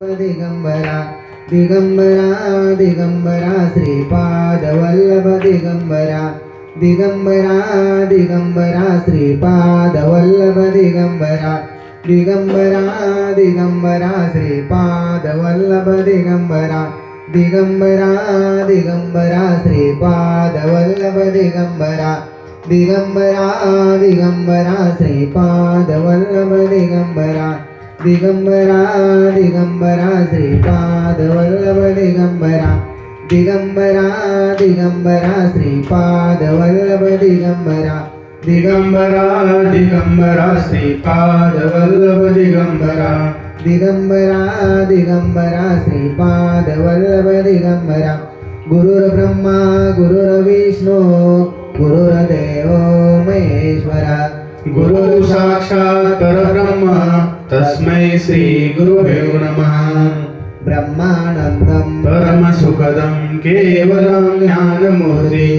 दिगंबरा दिगंबरा दिगंबरा श्रीपाद वल्लभ दिगंबरा दिगंबरा दिगंबरा श्रीपाद वल्लभ दिगंबरा दिगंबरा दिगंबरा श्रीपाद वल्लभ दिगंबरा दिगंबरा दिगंबरा श्रीपाद वल्लभ दिगंबरा दिगंबरा दिगंबरा श्रीपाद वल्लभ दिगंबरा दिगंबरा दिगंबरा श्रीपाद वल्लभ दिगंबरा दिगंबरा दिगंबरा श्रीपाद वल्लभ दिगंबरा दिगंबरा दिगंबरा श्रीपाद वल्लभ दिगंबरा दिगंबरा दिगंबरा श्रीपाद वल्लभ दिगंबरा गुरुर्ब्रह्मा गुरुर्विष्णू गुरुर्देव महेश्वरा गुरु साक्षात् परब्रह्म तस्मै श्री गुरुवे नमः। ब्रह्मानंदं परमसुखदं केवलं ज्ञानमूर्ति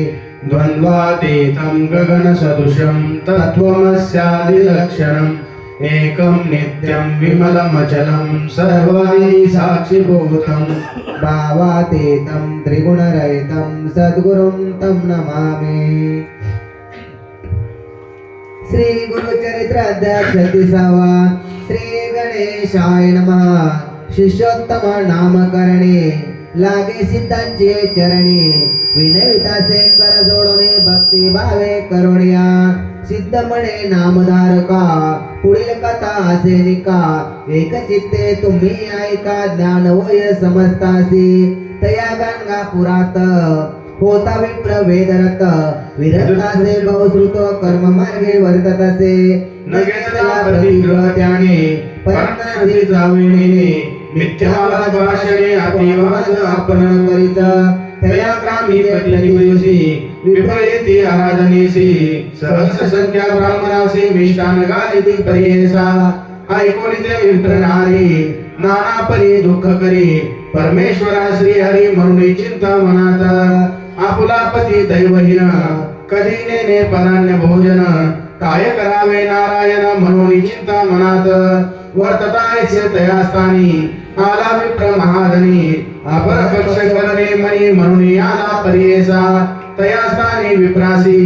द्वन्द्वातीतं गगनसदृशं तत्त्वमस्यादिलक्षणम् एकं नित्यं विमलमचलं सर्वाणि साक्षिभूतं भावातीतं त्रिगुणरहितं सद्गुरुं तं नमामि। श्री गुरुचरित्र अध्याय 36 श्री गणेशाय नमः। शिष्योत्तम नामकरणे लागे सिद्धांचे चरणी विनवितासे कर जोडणे भक्ती भावे करुणिया सिद्ध म्हणे नामधारका पुढील कथा असे निका एक चित्ते तुम्ही ऐका ज्ञान वय समजतासी तया गंगा पुरात होता विप्र वेदरत विरतासे बहुश्रुत कर्म मार्गे वर्तत असे न घेतला प्रतिग्रह त्याने परंतु जाविणे मिथ्यावाद भाषणे अतिवाद आपण करीत तया ग्रामी प्रतिदिवसी विपरीती आराधनेसी सहस्र संख्या ब्राह्मणासी मिष्टान गालिती परियेसा ऐकोनिते विप्रनारी नाना परी दुःख करी परमेश्वरा श्री हरी म्हणून चिंता मनात आपुला पती दैवहीन कधी नेने परान्य भोजन काय करावे नारायण म्हणून चिंता मनात वर्ततायस्य तया स्थानी आला विप्र महाधनी अपर पक्ष करणे मनी म्हणून आला परियेसा तया स्थानी विप्रासी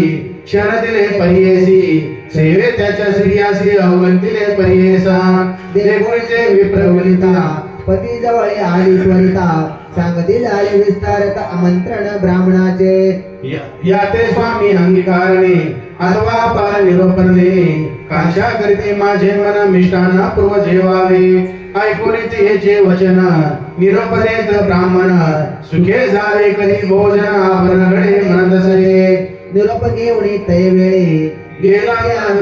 क्षण दिले परियेसी सेवे त्याच्या श्रीयासी अवगंतिले परियेसा देगुणीचे विप्रवनिता पती जवळ आली त्वरिता सांगतील आले विस्तारत आमंत्रण ब्राह्मणाचे याते स्वामी अंगीकारणे अथवा पार निरोपण देणे काशा करते माझे मन मिष्टान पूर्व जेवावे ऐकून हे वचन निरोप देत ब्राह्मण सुखे झाले कधी भोजन आपणकडे म्हणत असे निरोप घेऊन ते वेळी गेला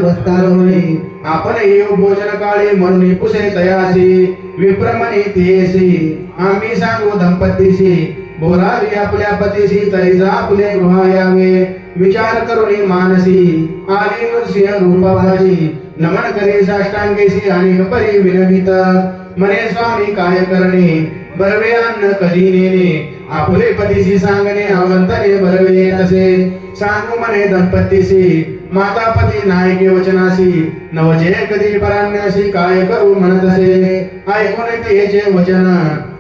वस्तारोणी आपण येऊ भोजन काळी म्हणून पुसे तयासी विप्रमणी तेसी आम्ही सांगू दंपतीसी बोलावी आपल्या पतीसी तरी जा आपले गृह यावे विचार करुणी मानसी आली नृसिंह रूपाभासी नमन करी साष्टांगेसी आणि परी विनवित मने स्वामी काय करणे बरवे अन्न कधी नेणे आपले पतीसी सांगणे अवंतने बरवे तसे सांगू मने दंपतीसी मातापती नायके वचनासी नवजे कधी परान्यासी काय करू म्हणत असे ऐकून तेचे वचन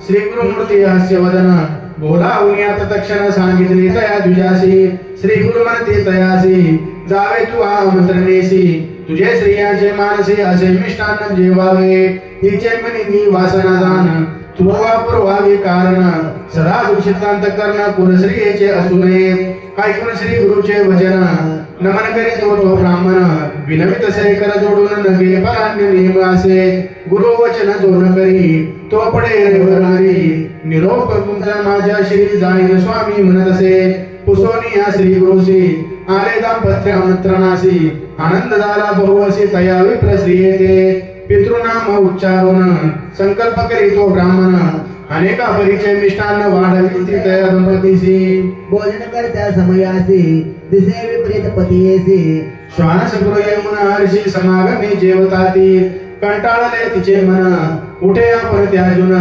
श्री गुरुमूर्ती हास्य वदन बोलावून तत्क्षण सांगितले तया तुझ्यासी श्री गुरु म्हणते तयासी जावे तू आमंत्रणेसी तुझे स्त्रियांचे मानसी असे मिष्टान्न जेवावे तिचे मनी वासना जाण तू वापरवावे कारण सदा दूषितांत कर्ण कुलश्रीचे असू नये ऐकून श्री गुरुचे वचन नमन करीतो तो ब्राह्मण विनवित से कर जोडून नगे परान्य नेम असे गुरु वचन जोन करी तो पडे रविवारी निरोप तुमचा माझ्या श्री जाईन स्वामी म्हणत असे पुसोनी या श्री गुरुसी आले दाम्पत्य आमंत्रणासी आनंद झाला बहुवसी तया विप्र श्री येते पितृनाम उच्चारून संकल्प करीतो ब्राह्मण अनेका परिचय मिष्टान्न वाढविती तया दंपतीसी भोजन करत्या समयासी दिसे विपरीत पतीयेसी श्वास गृहे मन हर्षी समागमे जेवताती कंटाळले तिचे मन उठे आपण त्याजुन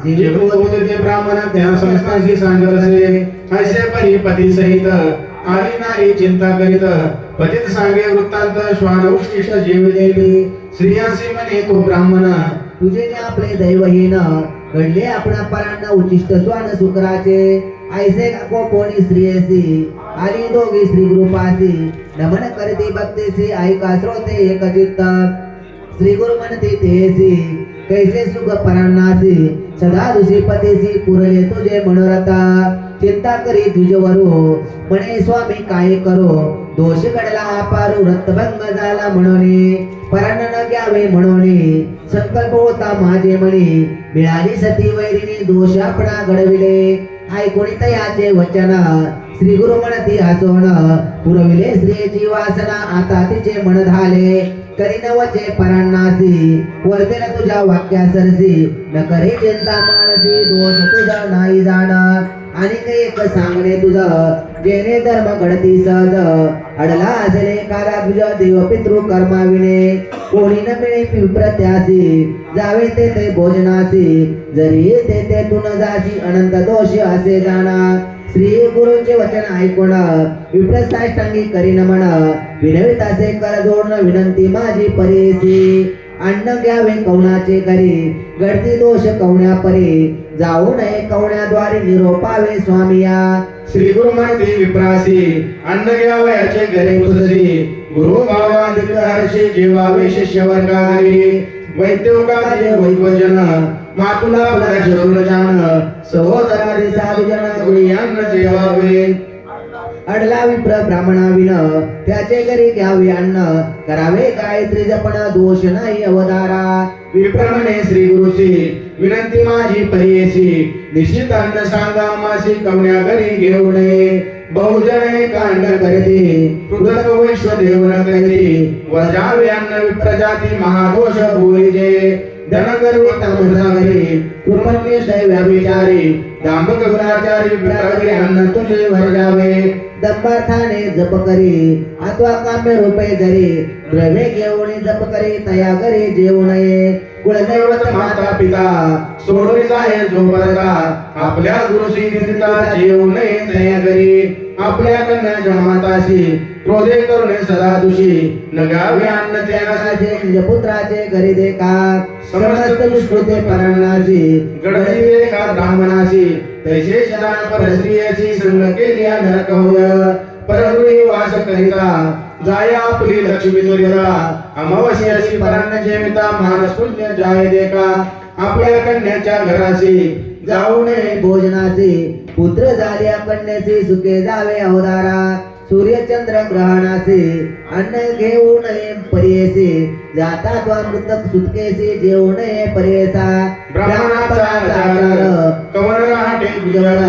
जेवत होते ते ब्राह्मण त्या संस्थांशी सांगत असे परी पती सहित आली नाही चिंता करीत पतित सांगे वृत्तांत श्वान उष्टिष जेवलेली स्त्रियांसी म्हणे तो ब्राह्मण तुझे ने आपले दैवहीन घडले आपणा परांना उचिष्ट स्वान सुकराचे ऐसे को कोणी स्त्रियेसी आणि दोघी स्त्री ग्रुपासी नमन करती भक्तीसी ऐका श्रोते एकचित्त श्री गुरु म्हणते तेसी कैसे सुख परांनासी सदा दुसी पतीसी पुरले तुझे मनोरथा चिंता करी तुझवरू म्हणे स्वामी काय करो दोष घडला अपारू रक्तभंग झाला म्हणून परांना न घ्यावे म्हणून संकल्प होता माझे म्हणे मिळाली सती वैरिणी दोष आपणा घडविले ऐकून तयाचे वचन श्री गुरु म्हणती हसवण पुरविले स्त्रियेची वासना आता तिचे मन झाले करी नवचे परांनासी वर्तेन तुझ्या वाक्या सरसी न करे चिंता मानसी दोष तुझा नाही जाणार आणि एक सांगणे तुझं जेणे धर्म घडती सहज अडला असेल काला तुझ्या देव पितृ कर्माविने कोणी न मिळे पिंप्रत्यासी जावे ते भोजनासी जरी ते तू न जाशी अनंत दोष असे जाणार श्री गुरुचे वचन ऐकून विप्रसाष्टांगी करीन म्हण विनवित असे कर जोडणं विनंती माझी परेसी अन्न घ्यावे कवणाचे घरी गडती दोष कवण्या परी जाऊ नये कवण्याद्वारे निरोपावे स्वामिया श्री गुरु म्हणते विप्रासी अन्न घ्यावयाचे घरे पुससी गुरु भावा हर्षे जेवावे शिष्य वर्गारी वैद्योगाचे वैद्यजन मातुला शत्रुर जान सहोदरारी साधुजन गुह्यान्न जेवावे अडला विप्र ब्राह्मणाविन त्याचे घरी घ्यावे अन्न करावे गायत्री जपण दोष नाही अवधारा विप्रमणे श्री गुरुसी विनंती माझी परीयसी निश्चित अन्न सांगा मासी कवण्या घरी घेऊ नये बहुजन कांड करते पृथक वैश्वदेव न करते वजावे अन्न विप्रजाती महादोष भूरिजे धनगर्व तमसागरी कृपण्य दैव्याभिचारी दांभक गुणाचारी विप्रागरी अन्न तुझे भरजावे दंभार्थाने जप करी अथवा काम्य रूपे जरी द्रव्ये घेऊन जप करी तया घरी जेवू नये कुलदैवत माता पिता सोडून जाय जोपर्यंत आपल्या गुरुशी निंदिता जेवू नये तया घरी आपल्या कन्या जमाताशी क्रोधे करून सदा दुषी नगावे अन्न त्यागाचे निज पुत्राचे घरी देखा समस्त दुष्कृते परांनासी गडदी देखा ब्राह्मणाशी तैसे शरण परस्त्रियाची संग केली नरक होय परगृही वास करिता जाया आपली लक्ष्मी दुर्गा अमावस्याची परान्न जेविता मानस पुण्य जाय देखा आपल्या कन्याच्या घराशी जाऊ नये भोजनासी पुत्र झाल्या कन्यासी सुखे जावे अवधारा सूर्यचंद्र ग्रहणासी अन्न घेऊ नये परेसी जाता त्वा मृतक सुटकेसी जेवू नये परेसा ब्राह्मणाचा आचार कवन राहते गुजर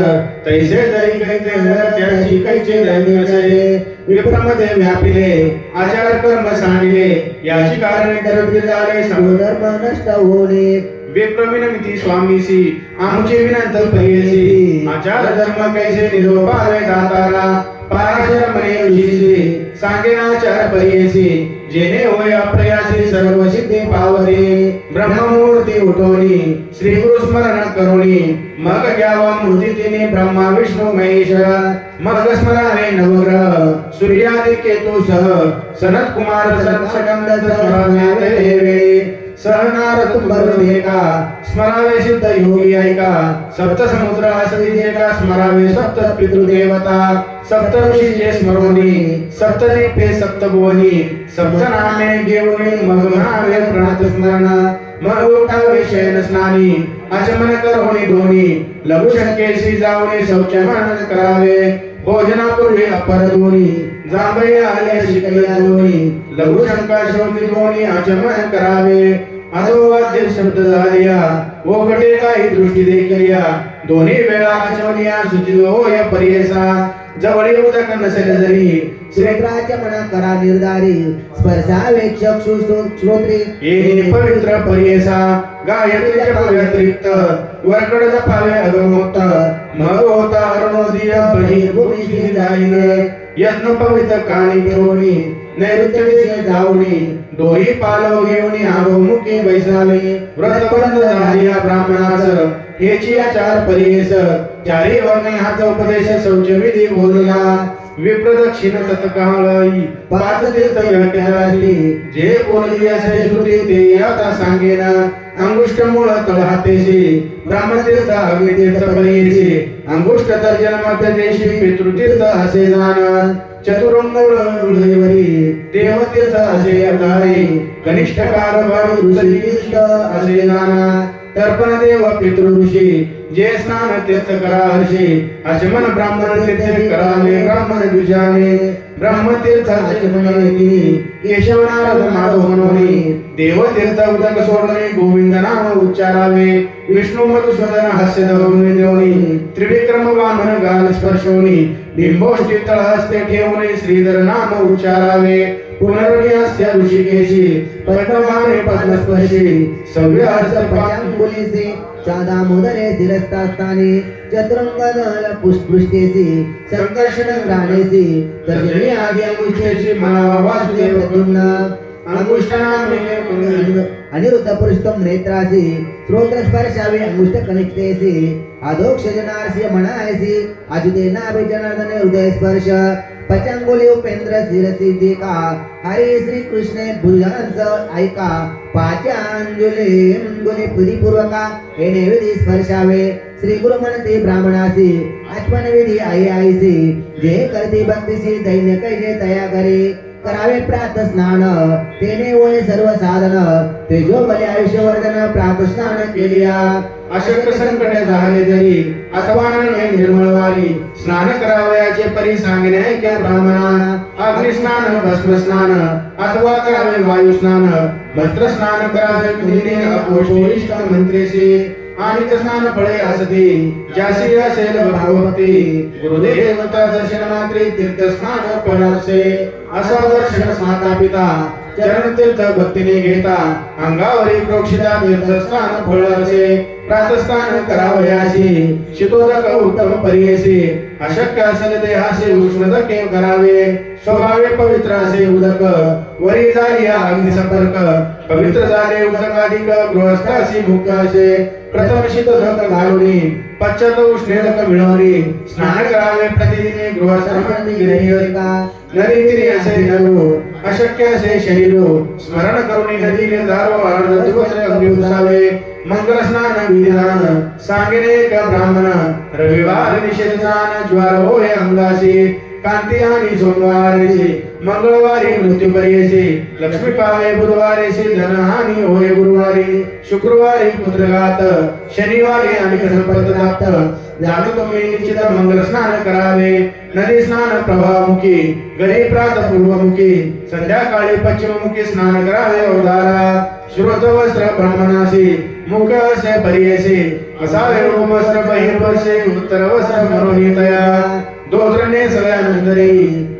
तैसे जरी कैते त्याची कैचे दैन्य असे विप्रमध्ये व्यापिले आचार कर्म सांडिले याची कारणे दरविर झाले धर्म नष्ट होणे विप्रविनमिती स्वामीसी आमचे विनंत परेसी आचार धर्म कैसे निरोपावे दातारा पराशर मने ऋषीसी सांगेनाचार परेसी जेणे होय अप्रयासी सर्व सिद्धी पावते ब्रह्ममूर्ती उठवणी श्री गुरु स्मरण करुणी मग घ्यावा मूर्तीने ब्रह्मा विष्णू महेश मग स्मरावे नवग्रह सूर्यादि केतू सह सनत कुमार सत्सगंध स्मरण्यात वेळी सहनार तुंबरुदेका स्मरावे सिद्ध योगी ऐका सप्त समुद्र असविजेका स्मरावे सप्त पितृदेवता सप्त ऋषीचे स्मरोनी सप्त दीपे सप्त भुवनी सप्त नामे घेऊन मग म्हणावे प्रणत स्मरण मग उठावे शयन स्नानी आचमन करोनी दोनी लघु शंकेशी जाऊनी शौचमन करावे भोजनापूर्वी अपर दोनी जांभई आले शिकल्या दोनी लघु शंका शोधी दोनी आचमन करावे अधोवाद्य शब्द झालिया ओघटे काही दृष्टी देखलिया दोन्ही वेळा आचमनिया सुचित होय परियसा जवळी उदक नसेल जरी श्रेत्राच्या मना करा निर्धारी स्पर्शावे चक्षु श्रोत्री येणे पवित्र परियसा गायत्री जप व्यतिरिक्त वरकड जपावे अगमोक्त मग होता अरुणोदय बहिर्भूमी जाईने यज्ञ पवित्र काणी ठेवणी नैऋत्य दिशे जाऊनी डोही पालव घेऊन आगोमुखी बैसावे व्रतबंध झाली या ब्राह्मणाचं हेची आचार परियेस चारी वर्णे हाच उपदेश शौचविधी बोलला विप्रदक्षिण तत्काळी पाच तीर्थ व्याख्यासी जे बोलली असे श्रुती ते आता सांगेन अंगुष्ठ मूळ तळहातेशी ब्रह्मतीर्थ अग्नितीर्थ परियेशी अंगुष्ठ तर्जन मध्य देशी पितृतीर्थ असे जाण चतुरंगवरी देवतीर्थ असे अधारी कनिष्ठ कारभारी ऋषीतीर्थ असे जाण तर्पण देव पितृ ऋषी जे स्नान तीर्थ करा हर्षी आचमन ब्राह्मण तीर्थ करावे ब्राह्मण द्विजाने ब्रह्मतीर्थ आचमने केशव नारद माधव मनोनी देवतीर्थ उदक सोडणे गोविंद नाम उच्चारावे विष्णू मधुसूदन हास्य धरुणी देवणी त्रिविक्रम वामन गाल स्पर्शोनी बिंबोष्टी तळहस्ते ठेवणे श्रीधर नाम उच्चारावे पुनर्व्यास्य ऋषिकेशी पद्मवाने पद्मस्पर्शी सव्य हस्त पांबुलेसी चादामोदरे शिरस्तास्थाने चतुरंगदल पुष्पृष्टेसी संकर्षण ग्राणेसी तर्जनी आदि अंगुष्ठेसी महा वासुदेव तुन्ना अनिरुद्ध पुरुषोत्तम नेत्रासी श्रोत्र स्पर्शावे अंगुष्ठ कनिष्ठेसी अधोक्ष जनार्सी मनायसी अजुते नाभि जनार्दने हृदय स्पर्श पचांगुली उपेंद्र शिरसी देखा हरे श्री कृष्ण भुजांच ऐका पाचांजुले अंगुली परिपूर्वका हे नैवेदी स्पर्शावे श्री गुरु म्हणते ब्राह्मणासी आत्मन विधी आई आईसी जे करते भक्तीसी दैन्य कैसे तया करे करावे प्रात स्नान तेने होय सर्व साधन तेजो बले आयुष्यवर्धन प्रात स्नान केलिया अशक्त संकट झाले जरी अथवा निर्मळवारी स्नान करावयाचे परी सांगणे ऐक्या ब्राह्मणा अग्निस्नान भस्म स्नान अथवा करावे वायू स्नान वस्त्र स्नान करावे विधीने अपोष्टिष्ट मंत्रेसी आणि स्नान फळे असते ज्यासी असेल भावभक्ती गुरुदेवता दर्शन मात्रे तीर्थ स्नान फळासे असा दर्शन माता पिता चरण तीर्थ भक्तीने घेता अंगावरी प्रोक्षिता तीर्थ स्नान फळ असे प्रातस्नान करावयासी शीतोदक उत्तम परियेसी अशक्य असेल देहासे उष्णदके करावे स्वभावे पवित्र असे उदक वरी झाली अग्नि संपर्क पवित्र झाले उदकाधिक गृहस्थासी मुक्त असे प्रथम शीतोदक घालुनी पश्चात उष्णेदक मिळवणी स्नान करावे प्रतिदिने गृहस्थ नदी तीरी असे नरू अशक्य असे शरीरो स्मरण करून नदीने दारो अर्ध दिवस अग्नी उसावे मंगल स्नान विधान सांगणे का ब्राह्मण रविवार निषेध स्नान ज्वार होय अंगासी कांती आणि सोमवारेसी मंगळवारी मृत्यू पर्येसी लक्ष्मी पावे बुधवारेसी धनहानी होय गुरुवारी शुक्रवारी पुत्रघात शनिवारी आणि संपत्त प्राप्त जातो तुम्ही निश्चित मंगल स्नान करावे नदी स्नान प्रभामुखी घरी प्रात पूर्वमुखी संध्याकाळी पश्चिममुखी स्नान करावे उदारा श्रोत वस्त्र ब्राह्मणासी मुख असे परियेसी असावे वस्त्र बहिर्वसे उत्तर वस्त्र मनोहितया दोत्रने सगळ्यानंतरी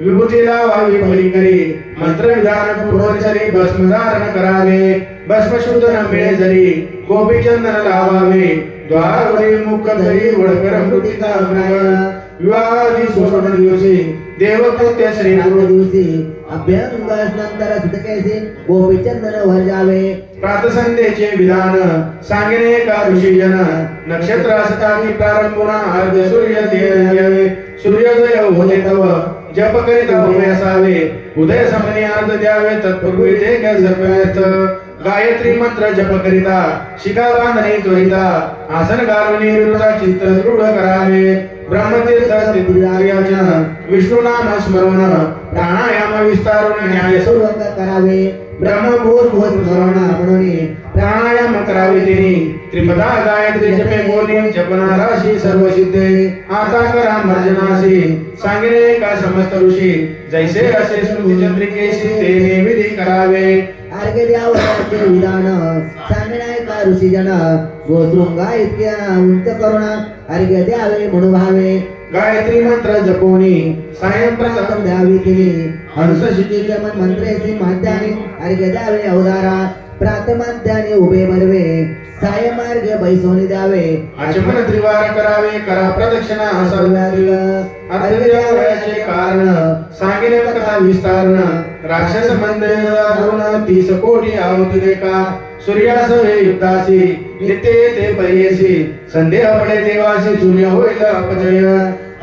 विभूती लावावी परिकरी मंत्र विधान पूर्वचरी भस्म धारण करावे भस्म शुद्ध न मिळे जरी गोपीचंदन लावावे द्वारवरी मुख धरी वडकर मृतिका विवाहादी सोडण दिवशी देवकृत्य श्री गुरु दिवशी अभ्यंगास नंतर सुतकेसी गोपीचंदन वर्जावे प्रातसंध्येचे विधान सांगणे का ऋषीजन नक्षत्र असतानी प्रारंभुना अर्ध सूर्य देवे सूर्योदय होते तव जप करीत उभे असावे उदय समनी अर्ध द्यावे तत्पूर्वी ते काय सर्वव्यर्थ गायत्री मंत्र जप करिता शिखा बांधणे त्वरिता आसन घालून विरुद्ध चित्त दृढ करावे ब्रह्मतीर्थ तीर्थयाचन विष्णू नाम स्मरण प्राणायाम विस्तारून न्यायपूर्वक करावे ब्रह्मभूत स्मरण म्हणून प्राणायाम करावे तिने त्रिपदा गायत्री जपे बोली जपना राशी सर्व सिद्धे आता करा मर्जनासी सांगणे का समस्त ऋषी जैसे असे स्मृती चंद्रिकेशी ते विधी करावे अर्घ्य द्यावयाचे विधान सांगणे का ऋषीजन गोशृंगा इतक्या उंच करुणा अर्घ्य द्यावे म्हणू भावे गायत्री मंत्र जपोनी सायं प्रथम द्यावी तिने हंस शिजीच्या मंत्रेसी माध्याने अर्घ्य द्यावे अवधारा प्रातमांत्याने उभे भरवे साय मार्गे बैसोनी द्यावे आचमन त्रिवार करावे करा प्रदक्षिणा असावी अत्यवयाचे कारण सांगिने कथा विस्तारण राक्षस मंदिर 30 कोटी आहुती देका सूर्यास हे युद्धासी नित्य ते परियसी संदेह पडे देवासी सूर्य होईल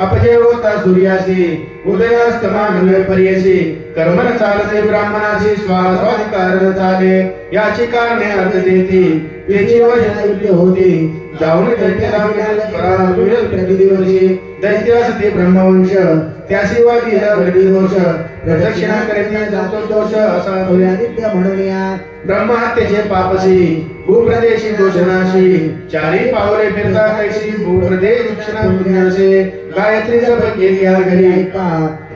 अपजय होता सूर्यासी उदयास्तमान परियसी कर्मन चालते ब्राह्मणाची स्वाधिकार चाले याची कारणे अर्थ देती त्याची वजन होती जाऊन प्रतिदिवशी दैत्य असते ब्रह्मवंश त्याशिवाय दोष प्रदक्षिणा करीत जातो दोष असा सूर्यादित्य म्हणून या ब्रह्महत्येचे पापसी भूप्रदेशी दोषनाशी चारी पावले फिरता कैसी भूप्रदेश दक्षिणा पुण्यासे गायत्री जप केली या घरी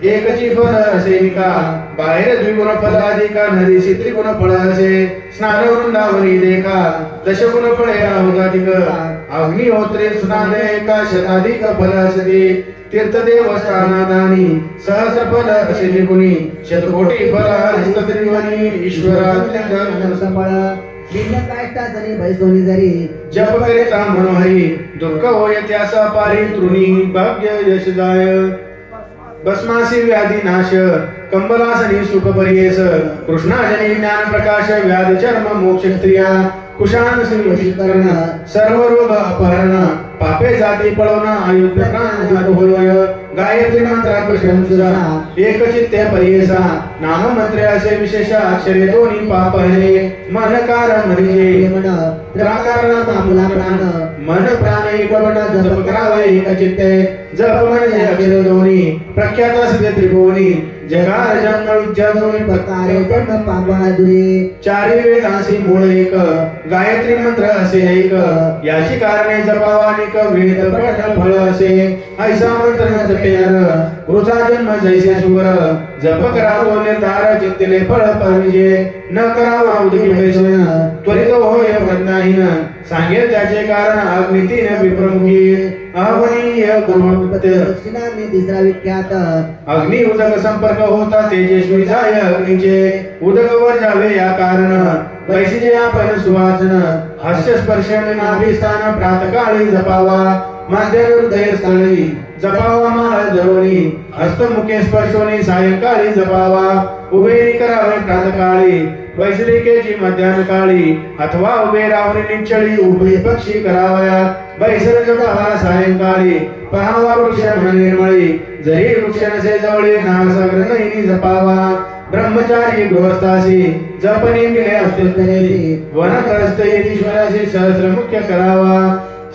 एकची फल असे का बाहेर द्विगुण फल अधिका नदीशी त्रिगुण फळ असे स्नान वृंदावनी देखा दशगुण फळे अवघाधिक अग्निहोत्रे स्नान एका शताधिक फल असते तीर्थदेव स्थानादानी सहस्र फल असे निगुणी शतकोटी फल हस्तत्रिवनी ईश्वरा संबळ भिन्न काष्टासनी बैसोनी जरी जप करिता मनोहरी दुःख होय त्यास पारी तृणी भाग्य यशदाय भस्मासी व्याधी नाश कंबलासनी सुख परियेस कृष्णाजनी ज्ञान प्रकाश व्याधी चर्म मोक्ष स्त्रिया कुशान वशीकरण सर्व रोग अपहरण पापे जाती पळवण आयुध प्राण होय गायत्री मंत्रात एक चित्ते परियेसा नाम मंत्रे असे विशेष अक्षरे दोन्ही पाप हरे मन कारण म्हणजे त्राकार नामला प्राण मन प्राण एक वण जप करावे एक चित्ते जप म्हणजे अक्षर दोन्ही प्रख्यात असते त्रिभुवनी जगा जन्म विद्या दोन्ही प्रकारे जन्म पापादुरी चारी वेदांसी मूळ एक गायत्री मंत्र असे एक याची कारणे जपावानिक वेद पठण फळ असे ऐसा मंत्र जपेर वृथा जन्म जैसे सुवर जप करावो निर्धार चित्तले फळ पाहिजे न करावा उदकी पैसे त्वरित होय प्रज्ञाहीन सांगेल त्याचे कारण अग्नितीन विप्रमुखी अवनीय गुरुपते दक्षिणाग्नी तिसरा विख्यात अग्नि उदक संपर्क होता तेजस्वी जाय अग्नीचे उदक वर जावे या कारण पैसीचे आपण सुवासन हास्य स्पर्शन नाभिस्थान प्रातकाळी जपावा मध्य हृदय स्थळी जपावा माळ धरोणी हस्तमुखे स्पर्शोनी सायंकाळी जपावा उभे करावे प्रातकाळी वैसरिकेची मध्यान काळी अथवा उभे राहून निश्चळी उभे पक्षी करावया बैसर जपावा सायंकाळी पहावा वृक्ष निर्मळी जरी वृक्ष नसे जवळी नागसागर नैनी जपावा ब्रह्मचारी गृहस्थासी जपणी मिळे अत्युत्तरेसी वनकरस्थ येतीश्वरासी सहस्र मुख्य करावा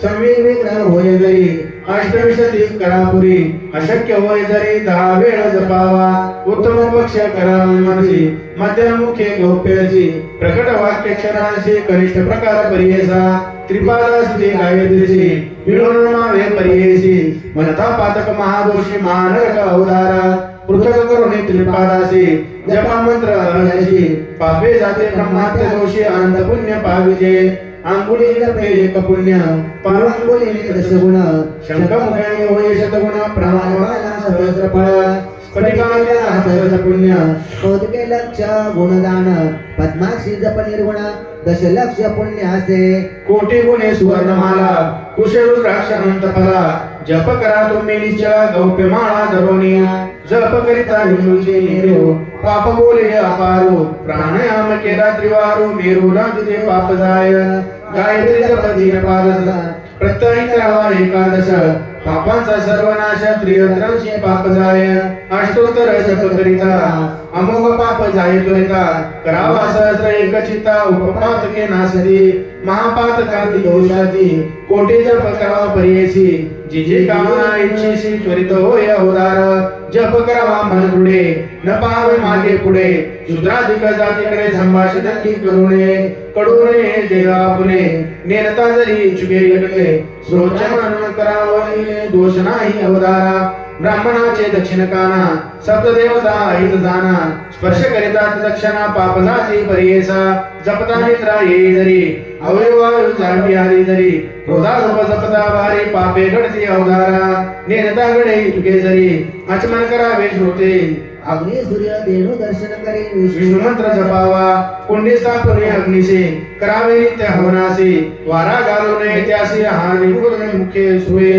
संवेद विग्रह होय जरी अष्टविशती करापुरी अशक्य होय जरी 10 वेळ जपावा उत्तम पक्ष करा मनसी मध्यमुखे गौप्यसी प्रकट वाक्य क्षरांशी कनिष्ठ प्रकार परियेसा त्रिपादासी गायत्रीसी मिळून मावे परियेसी मनता पातक महादोषी महानरक अवतारा पृथक करुणी त्रिपादासी जपा मंत्र अभ्यासी पापे जाते ब्रह्मात्य दोषी अनंत पुण्य पाविजे अंगुली जपे एक पुण्य पारंगुली दशगुण शंखमुखाने होय शतगुण प्रमाणवाला सहस्र फळ स्फटिकाला सहस्र पुण्य कौतुके लक्ष गुणदान पद्माक्षी जप निर्गुण दशलक्ष पुण्य असे कोटी गुणे सुवर्णमाला कुशरुद्राक्ष अनंत फला जप करा तुम्ही निश्चळ गौप्य माळा धरोनिया जप करिता हिंदूचे नेरो पाप बोले अपारो प्राणायाम केला त्रिवारो मेरू राजते पाप जाय गायत्री जप दीन पादस प्रत्यय करावा एकादश पापांचा सर्वनाश त्रियंत्रांची पाप जाय अष्टोत्तर जप करिता अमोघ पाप जाय त्वरिता करावा सहस्र एक चित्ता उपपातके नासती महापातकांती दोषाती कोटी जप करावा परियेसी जी जी कामना इच्छेसी त्वरित होय उदार जप करावा मन दृढे न पाहावे मागे पुढे शूद्राधिक जातीकडे संभाषण की करू नये कडू नये देवा पुणे नेनता जरी चुके घडले सोचमान करावं दोष नाही अवधारा ब्राह्मणाचे दक्षिण काना सप्तदेवता हित जाना स्पर्श करितात दक्षिणा पाप जाती परियेसा जपता निद्रा येई जरी अवयवा जाती आली जरी क्रोधा जपता भारी पापे घडती अवधारा नेनता घडे चुके जरी आचमन करावे श्रोते अग्नी सूर्य देणू दर्शन करे विष्णू मंत्र जपावा कुंडी स्थापने अग्निसे करावे नित्य हवनासे वारा घालू नये त्यासी हानी पूर्ण मुखे सुवे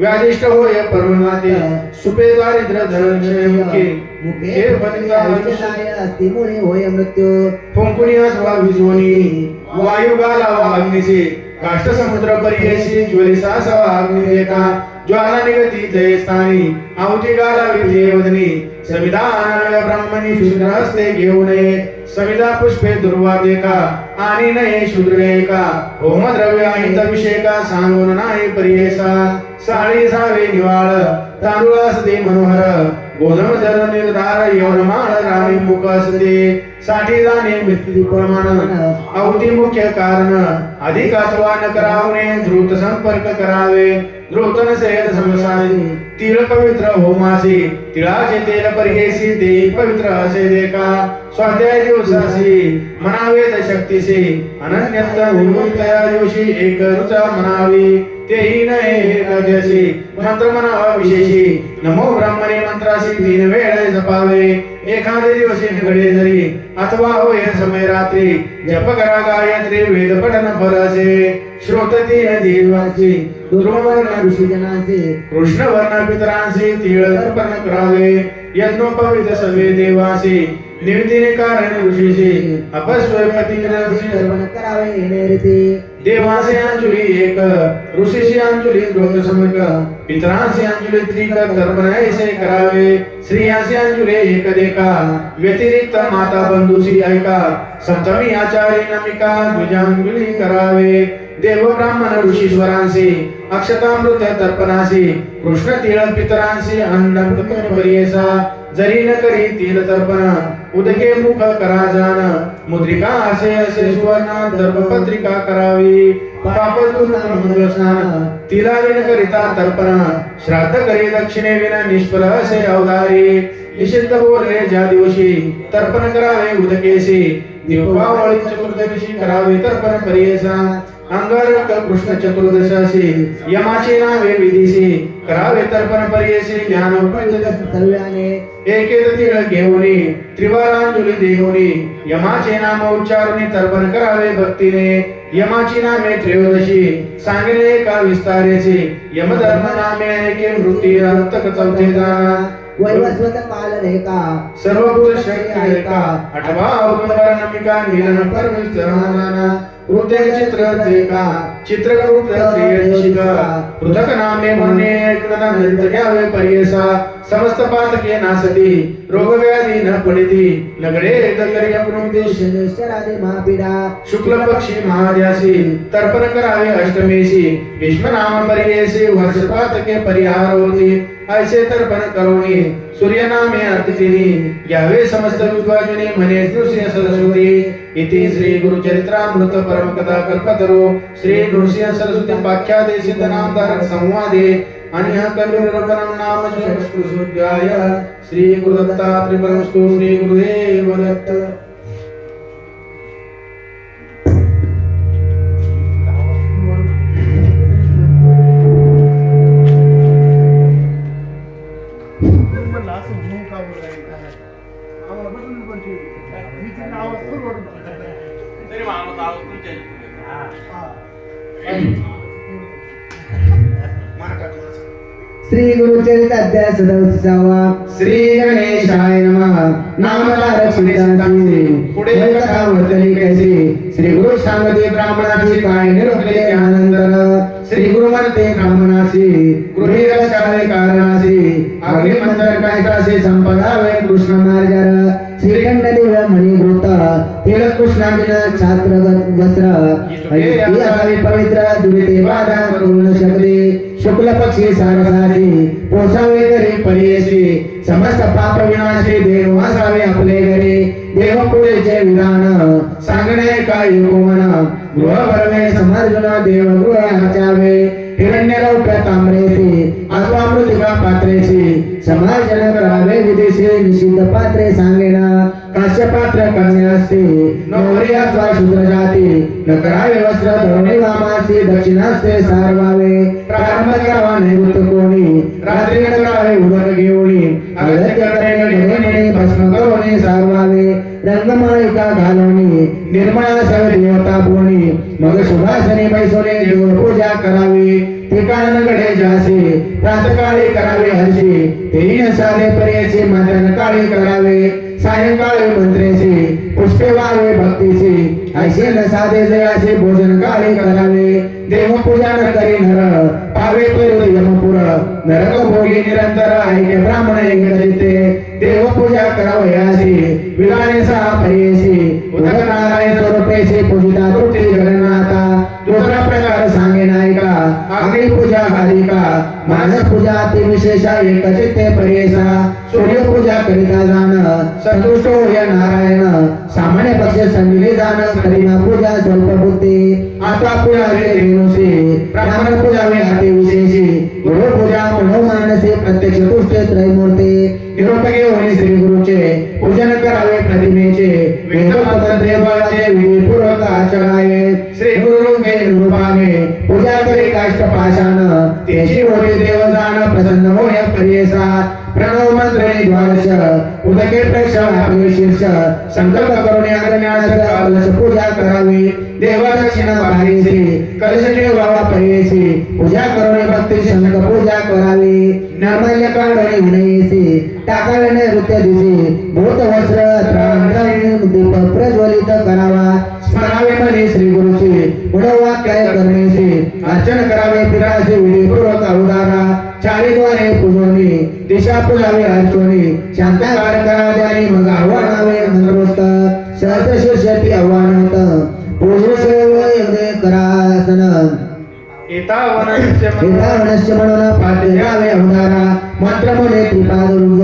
व्याधिष्ट होय पर्वनाते सुपे दारिद्र्य धनक्षय मुखे मुखे पतिताय अस्ति मुळे होय मृत्यू फुंकुनी अथवा विजोनी वायू गालावा अग्निसे काष्ट समुद्र पर्येशी ज्वलिसा सवा अग्नि देखा ज्वाला निगती जय स्थानी आहुती गालावी देवदनी सविधा अनव्य ब्राह्मणी शूद्र हस्ते घेऊ नये सविधा पुष्पे दुर्वा देखा आणि नये शूद्र एका होम द्रव्य अहित अभिषेका सांगून नाही पर्येसा साळी सावे निवाळ तांदूळास दे मनोहर गोधम जर निर्धार यवनमाळ राणी मुख असते साठी जाणे मृत्यू प्रमाण अवधी मुख्य कारण अधिक अथवा न करावणे द्रुत संपर्क करावे द्रुत नसेल समसाने तिळ पवित्र होमासी तिळाचे तेल परिहेसी ते पवित्र असे देखा स्वाध्याय दिवसासी मनावेद शक्तीसी अनन्यत त्या दिवशी एक रुचा म्हणावी तेही नये एकादशी मंत्र म्हणावा विशेषी नमो ब्राह्मणे मंत्रासी 3 वेळ जपावे एखादे दिवशी घडे जरी अथवा होय समय रात्री जप करा गायत्री वेद पठन फलसे श्रोत 3 दिवसी दुर्वर्ण ऋषीजनांचे कृष्ण वर्ण पितरांचे तिळ अर्पण करावे यज्ञोपवित सवे देवासी निमित्तीने कारण ऋषीचे अपस्वयपती अर्पण करावे येणे रीती देवासे अंजुली एक ऋषीशी अंजुली दोन समक पितरांशी अंजुली त्रिक तर्पण ऐसे करावे स्त्रियांशी अंजुली एक देखा व्यतिरिक्त माता बंधूशी ऐका सप्तमी आचार्य नमिका द्विजांजुली करावे देव ब्राह्मण ऋषीश्वरांशी अक्षतामृत तर्पणासी कृष्ण तिळ पितरांशी अन्न परियेसा जरी न करी तिल तर्पण उदके मुख करा जाण मुद्रिका असे असे सुवर्ण दर्भपत्रिका करावी पापतून मंगल स्नान तिला विन करिता तर्पण श्राद्ध करी दक्षिणे विना निष्फल असे अवधारी निषिद्ध बोलले ज्या दिवशी तर्पण करावे उदकेशी दीपावळी चतुर्दशी करावे तर्पण परियेसा अंगारक कृष्ण चतुर्दशी यमाचे नावे विधीसी करावे तर्पण परियेसी ज्ञानोपयोगी एकेत तिळ घेऊनी त्रिवारांजुली देऊनी यमाचे नाम उच्चारुनी तर्पण करावे भक्तीने यमाची नामे त्रयोदशी सांगणे एका विस्तारेची यमधर्म नामे एके वृत्ती अंतक चौथे जाना वैवस्वत पालन एका सर्वभूत शक्ती एका आठवा औदुंबर नमिका मिलन परमेश्वराना हृदय चित्र एका चित्रकूट त्रियंशिका पृथक नामे म्हणणे एकदा नृत्य घ्यावे पर्येसा समस्त पातके नासती रोग व्याधी न पडिती नगडे दगरी अपनुदेश शरादे महापीडा शुक्ल पक्षी महाद्यासी तर्पण करावे अष्टमेशी भीष्म नाम पर्येसी वर्ष पातके परिहार होती ऐसे तर्पण करोनी सूर्य नामे अर्थिनी घ्यावे समस्त विद्वाजने म्हणे नृसिंह सरस्वती इति श्री गुरु चरित्रामृत परम कथा कल्पतरो श्री नृसिंह सरस्वती पाख्यादे सिद्ध नामधारक संवादे आणि हा कल्पनिरूपणम नाम सुध्याय श्री गुरुदत्तात्रेय परमस्तु श्री गुरुदेव दत्त श्री गुरुचरित्र अध्याय 67 श्री गणेशाय नमः नामधारक सिद्धांती पुढे कथा वर्तली कैसी श्री गुरु सांगते ब्राह्मणाची काय निरोधले त्यानंतर श्री गुरु म्हणते ब्राह्मणाशी गृही रक्षावे कारणाशी अग्नि मंत्र काय कासे संपदावे कृष्ण मार्जर श्रीखंड देव मणी भूत तिळ कृष्णाविन छात्र वस्त्र असावी पवित्र दुरिते बाधा करून शकते शुक्ल पक्षी सारसाची पोसावे घरी परियेशी समस्त पाप विनाशी देव असावे आपले घरी देव पुढेचे विधान सांगणे काय कोमन गृह भरवे समर्जुन देव गृह आचावे हिरण्यरौप्य ताम्रेसी अथवा मृतिका पात्रेसी समार्जन करावे विदेशी निषिद्ध पात्रे सांगेना काश्य पात्र करणे असते नवरी अथवा शूद्र जाती न करावे वस्त्र धोणे वामासी दक्षिणास्ते सारवावे प्रारंभ करावा नैवृत्त कोणी रात्री न करावे उदक घेऊनी अगत्य करणे घडे म्हणे भस्म करोने सारवावे रंगमाळिका घालवणे निर्मळा सवे देवता बोणी मग सुभासने बैसवणे देव पूजा करावी ठिकाण घडे जासे प्रातकाळी करावे हर्षी तेही साधे पर्यायचे माध्यान काळी करावे सायंकाळी मंत्रेचे पुष्पे वावे भक्तीचे ऐसे न साधे जयाचे भोजन काळी करावे देवपूजा न करी नर पावे पेरू यमपुर नरक भोगी निरंतर ऐके ब्राह्मण एकजिते देवपूजा करावयासी विधाने सहा पर्यायसी उदक नारायण स्वरूपेशी पूजिता तृप्ती जगन्नाथा दुसरा प्रकार सांगे नायका अग्नि पूजा हारिका मानस पूजा अति विशेषा एकचित्ते पर्यायसा सूर्य पूजा करिता जाण संतुष्ट होय नारायण सामान्य पक्ष संमिली जाण करिना पूजा स्वल्प बुद्धी आता पूजा रेणुसी ब्राह्मण पूजा अति विशेषी गुरु पूजा मनो मानसी प्रत्यक्ष तुष्टे त्रैमूर्ती निरूपके होणे श्री गुरुचे पूजन करावे प्रतिमेचे वेदोपतंत्रे बळाचे विधिपूर्वक आचरावे श्री गुरु निरूपाने पूजा करी काष्ट पाषाण तेची होते देव जाण प्रसन्न होय पर्येसा प्रणव मंत्रे द्वादश उदके प्रेक्ष आपले शीर्ष संकल्प करून अग्निज्ञानास पूजा करावी देव दक्षिणा वाहिसी कलश ठेवावा पर्येसी पूजा करून भक्ती शंख पूजा करावी नैर्मल्य काढणे विनयेसी टाकावे नैऋत्य दिसी भूत वस्त्र दीप प्रज्वलित करावा स्मरावे म्हणे श्री गुरुची गुणवाक्य करण्याची अर्चन करावे पिराशी विधीपूर्वक अवधारा चारिद्वारे पूजोनी दिशा पुजावे अर्चोनी शांताकार करावे मग आव्हानावे मंत्रोक्त सहस्रशीर्षती आव्हानात पूजो करासन एतावनस्य वनस्य म्हणून पाठी द्यावे अवधारा मंत्र म्हणे त्रिपाद रुग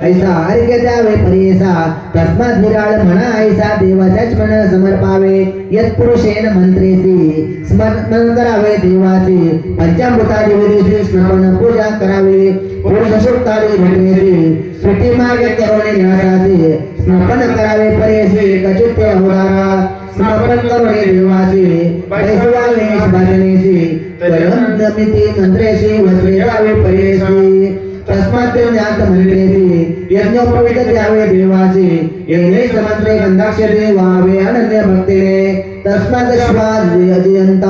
ऐसा अर्घ्य द्यावे पर्येसा तस्मात निराळ म्हणा ऐसा देवाच्याच मन समर्पावे यत्पुरुषेन मंत्रेसी स्मरण करावे देवासी पंचामृतादी विधीची स्मरण पूजा करावी पुरुष सूक्तादी घटनेची स्तुती मागे करोणे न्यासासी स्मरण करावे पर्येसी कचित्ते अवधारा स्मरण करोणे देवासी बैसवावे भाजनेसी त्वयंदमिति मंत्रेसी वस्त्रे द्यावे पर्येसी तस्मात् ज्ञात मंत्रेसी यज्ञोपवीत द्यावे देवासी येने समंत्रे गंधाक्षरे वावे अनन्य भक्तीने तस्मात् श्वास अजयंत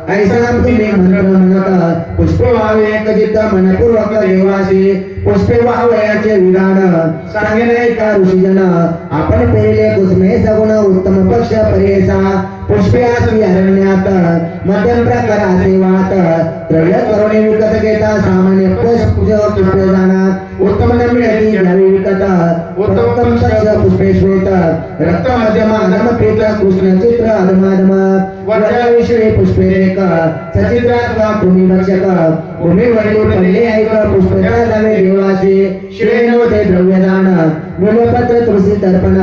ऐसा तुम्ही मंत्र म्हणत पुष्पे वावे एकचित्त मनपूर्वक देवासी पुष्पे वावयाचे विधान सांगणे का ऋषीजन आपण पेरले कुसुमे सगुण उत्तम पक्ष पर्येसा पुष्पे आसी अरण्यात मध्यम प्रकार असे वात द्रव्य करुणे विकत घेता सामान्य पुष्पे जाणार उत्तम नम्रती घ्यावी विकत उत्तम पक्ष पुष्पे श्वेत रक्त मध्यम अधम प्रीत कृष्ण चित्र अधमाधम वर्षाविषयी पुष्पे रेख सचित्रात्वा भूमी भक्षक भूमी वडली पडले ऐक पुष्पता जावे देवासी श्रेण होते द्रव्य जाण मूलपत्र तुळसी तर्पण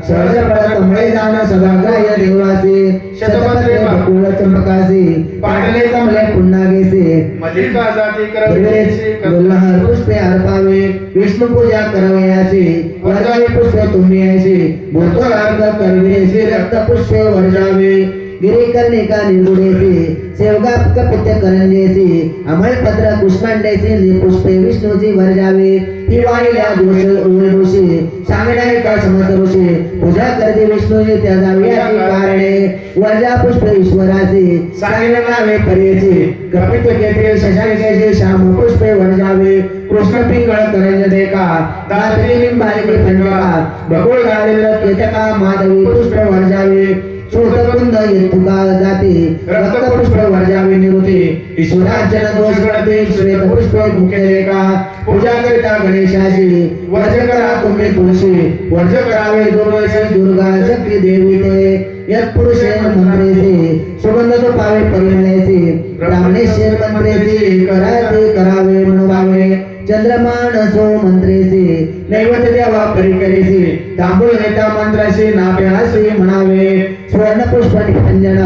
सहज फळ कमळे जाण सदाग्राह्य देवासी शतपत्रे बकुळ चंपकासी पाटले कमले पुन्नागेसी मल्लिका जाती करवेसी दुर्लभ पुष्पे अर्पावे विष्णू पूजा करावयाची वर्जावे पुष्पे तुम्ही ऐसी मूर्त अर्घ करवेसी रक्त पुष्पे वर्जावे गिरी कर्णिका निगुडेसी सेवगा कपित्य करंजेसी अमलपत्र पुष्पांडेसी पुष्पे विष्णूची वर्जावे ही वाहिल्या दोषी सांगणारे का समर्थ ऋषी पूजा करते विष्णूची त्या जावी कारणे वर्जा पुष्प ईश्वराची सांगणावे पर्येची कपित्य केते शशांकेची श्याम पुष्पे वर्जावे कृष्ण पिंगळ करंज देखा दात्री लिंबालिके पंडका बकुळ गाळेल केतका माधवी पुष्प वर्जावे श्रोतकुंद येतुका जाती रक्त पुष्प वर्जावे निवृत्ती ईश्वरार्चन दोष गणते श्वेत पुष्प मुखे रेखा पूजा करिता गणेशाची वर्ज करा तुम्ही तुळशी वर्ज करावे दुर्वशी दुर्गा शक्ती देवी ते यत्पुरुषेन मंत्रेसी सुगंध तो पावे परिमळेसी ब्राह्मणेश्वर मंत्रेसी करावे मनोभावे चंद्रमानसो मंत्रेसी नैवेद्य द्यावा परिकरेसी तांबूळ नेता मंत्राशी नाप्यासी म्हणावे स्वर्ण पुष्प निपंजन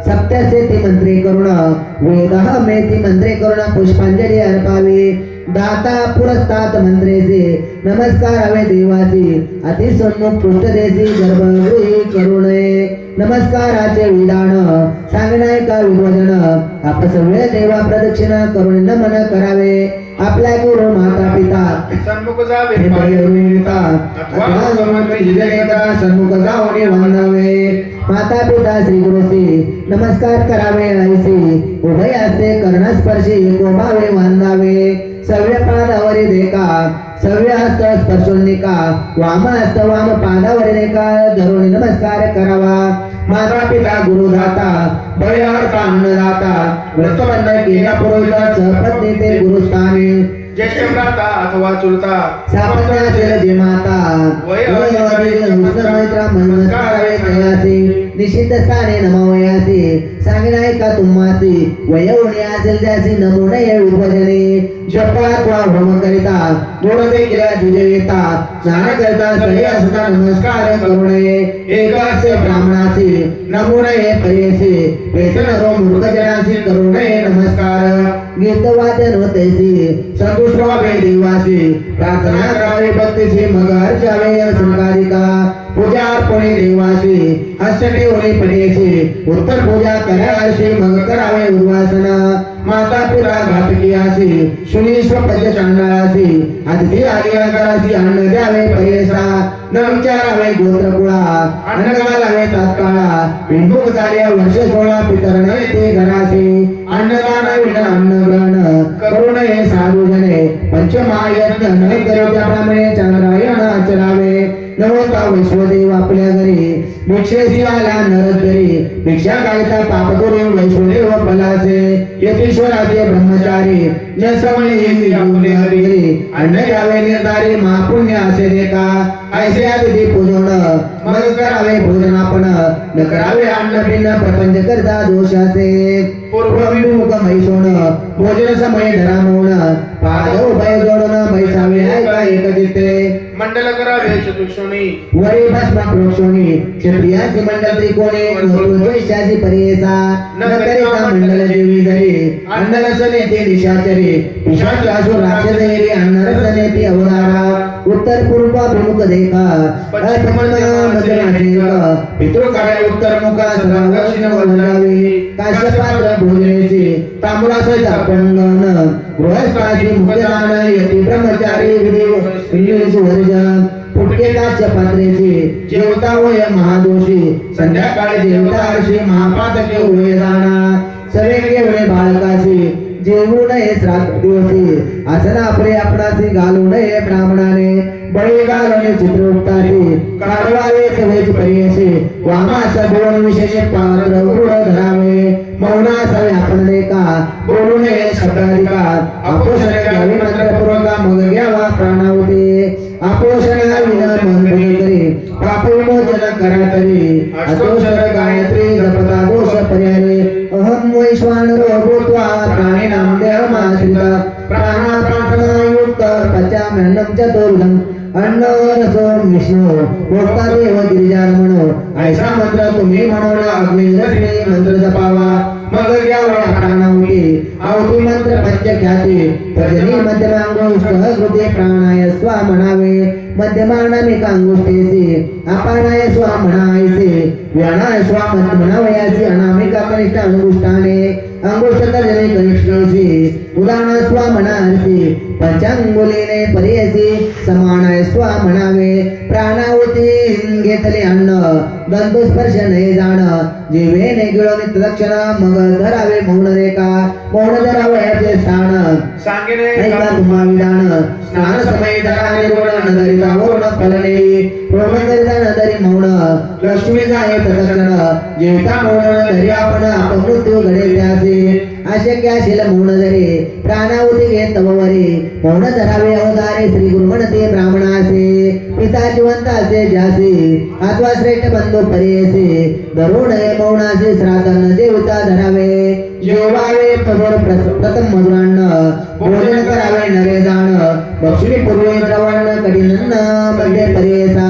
सप्तशेती मंत्रे करुण वेदः मेती मंत्रे करुण पुष्पांजली अर्पावी दाता पुरस्तात मंत्रेसी नमस्कारावे देवासी अतिसन्मुख पृष्ठदेसी गर्भगृही करुणे नमस्काराचे विधान सांगणाय का विभजन आपसव्य देवा प्रदक्षिणा करून नमन करावे आपल्या गुरु माता पिता सन्मुख जावे हे पाय पायरुता अथवा अथवा समन्वय जिजनेता सन्मुख जाऊन वंदावे माता पिता श्री गुरुसी नमस्कार करावे ऐसे उभय हस्ते कर्णस्पर्शी कोमावे वंदावे सव्य पादावरी देखा सव्य हस्त स्पर्शोन्निका वाम हस्त वाम पादावरी देखा धरून नमस्कार करावा माता पिता गुरुदाता बळीहारता अन्नदाता व्रतबंधन केला पुरोहित सहपत्नी ते गुरुस्थानी ज्येष्ठ भ्राता अथवा चुलता सापत्य असेल जे माता वय मैत्रा नमस्कारावे तयासी निषिद्ध स्थाने नमावयासी सांगिनाय का तुम्हासी वयवणी असेल त्यासी नमो नये विभजने जपात्वा भ्रम करिता गुण देखील तुझे येता स्नान करता सही असता नमस्कार करू नये एकासे ब्राह्मणासी नमो नये परेसी वेतन रो मूर्खजनासी करू नये नमस्कार गीतवाद्य नोतेसी संतुष्ट व्हावे देवासी प्रार्थना करावी भक्तीसी मग अर्चावे संकारिका पूजा अर्पणे देवासी हस्तने होणे पडेसी उत्तर पूजा करायशी मग करावे उर्वासना माता पिता घातकी आसी सुनीश्वर पद्य चांडाळासी अतिथी आली करासी अन्न द्यावे परेसा न विचारावे गोत्र कुळा अन्न घालावे तात्काळा बिंदुक झाले वर्ष 16 पितर नये ते घरासी अन्नदान विण अन्न ग्रहण करू नये साधू जने पंचमहायज्ञ न करू त्याप्रमाणे चांद्रायण आचरावे नवता वैश्वदेव आपल्या घरी भिक्षेसी आला नरदरी भिक्षा काढता पापदुरी वैश्वदेव फलासे यतीश्वराचे ब्रह्मचारी जसमय येती आपले हरी अन्न घ्यावे निर्धारी महापुण्य असे देता ऐसे अतिथी पूजन मग करावे भोजन आपण न करावे अन्न पिन्न प्रपंच करता दोष असे पूर्वविमुख मैसोन भोजन समय धरा मौन पाद उभय जोडून बैसावे ऐका एक चित्ते मंडल करावे चतुक्षणी वरी भस्म प्रोक्षोणी क्षत्रियाची मंडल त्रिकोणी नृत्याची परियेसा न करिता मंडल देवी जरी अन्न रसने ते निशाचरी पिशाच असुर राक्षस एरी अन्न रसने ती अवतारा उत्तर पूर्व प्रमुख देखा पितृ काळे उत्तर मुखा सदा दक्षिण वंदावी काश्यपात्र भोजनेची तांबूलासहित अपंगन गृहस्थाची मुक्तदान यती ब्रह्मचारी विधी वर्जन फुटके काश्य पात्रेची जेवता होय महादोषी संध्याकाळी जेवता अर्षी महापातके होय जाणा सवे केवळे बाळकाशी जेवू नये श्राद्ध दिवसी आसन आपले आपणासी घालू नये ब्राह्मणाने बळी घालणे चित्रगुप्तासी काढवावे सवेची परियशी वामास बोल विशेष पात्र वृढ धरावे मौना असावे आपण लेका बोलू नये शब्दाधिकार आपोषण घ्यावे मंत्रपूर्वक मग घ्यावा प्राणाहुती आपोषण विना मन करी पाप विमोचन करा तरी अष्टोत्तर गायत्री जपता दोष पर्याये अहम वैश्वानरो भूत्वा प्राणिनां देहमाश्रिता प्राणायुक्त पचाम्यन्नं चतुर्भुजं अन्न रसो विष्णू भोक्ता देव गिरिजारमणो ऐसा मंत्र तुम्ही म्हणून अग्निरसने मंत्र जपावा मग घ्यावा प्राणाहुती आहुती मंत्र पंचख्याती तर्जनी मध्यमांगुष्ठ कृते प्राणाय स्वा म्हणावे मध्यमानामिकांगुष्ठेसी अपानाय स्वा म्हणायसे व्यानाय स्वा म्हणावयासी अनामिका कनिष्ठ अंगुष्ठाने अंगुष्ठ तर्जनी कनिष्ठेसी उदाहरण स्वा म्हणायसी पंचांगुलीने परियसी समानाय स्वा म्हणावे प्राणाहुती घेतले अन्न दंतस्पर्श नाही जाण जीवेने गिळवणे तदक्षण मग धरावे मौन रेखा मौन धरावयाचे स्थान सांगिने ऐका तुम्हा विधान स्नान समय धरा निर्गुण नदरिता वरुण फलने प्रोमन करिता नदरी मौन लक्ष्मी जाये तदक्षण जेवता मौन धरी आपण अपमृत्यू घडे त्यासे अशक्य असेल मौन धरे प्राणाहुती घेत तववरी मौन धरावे अवतारे श्री गुरु म्हणते ब्राह्मणासे पिता जिवंत असे ज्यासे अथवा श्रेष्ठ बंधू परियसे धरू नये मौनासे श्राद्धान्न जेवता धरावे जेवावे प्रथम मधुरान्न भोजन करावे नरे जाण दक्षिणी पूर्वे द्रवण कठीण मध्ये परियसा